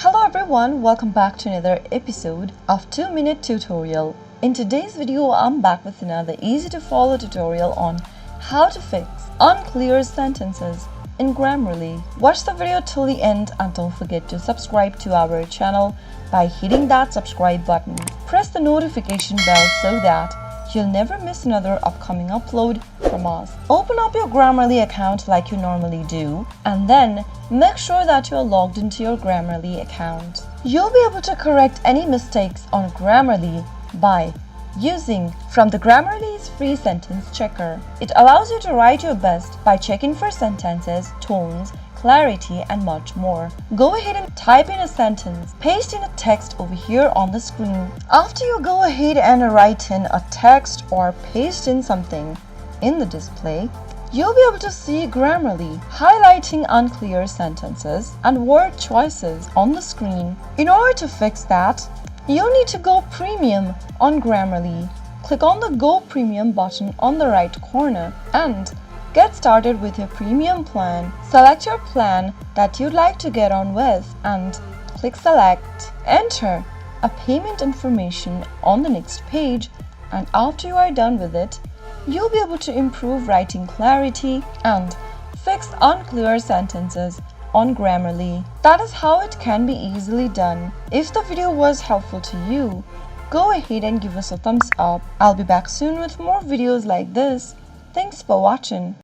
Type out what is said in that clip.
Hello everyone, welcome back to another episode of 2-Minute Tutorial. In today's video, I'm back with another easy to follow tutorial on how to fix unclear sentences in Grammarly. Watch the video till the end and don't forget to subscribe to our channel by hitting that subscribe button. Press the notification bell so that you'll never miss another upcoming upload from us. Open up your Grammarly account like you normally do and then make sure that you're logged into your Grammarly account. You'll be able to correct any mistakes on Grammarly by using from the Grammarly's free sentence checker. It allows you to write your best by checking for sentences, tones, clarity, and much more. Go ahead and type in a sentence, paste in a text over here on the screen. After you go ahead and write in a text or paste in something in the display, you'll be able to see Grammarly highlighting unclear sentences and word choices on the screen. In order to fix that, you'll need to go premium on Grammarly. Click on the Go Premium button on the right corner and get started with your premium plan. Select your plan that you'd like to get on with and click select. Enter a payment information on the next page, and after you are done with it, you'll be able to improve writing clarity and fix unclear sentences on Grammarly. That is how it can be easily done. If the video was helpful to you, go ahead and give us a thumbs up. I'll be back soon with more videos like this. Thanks for watching.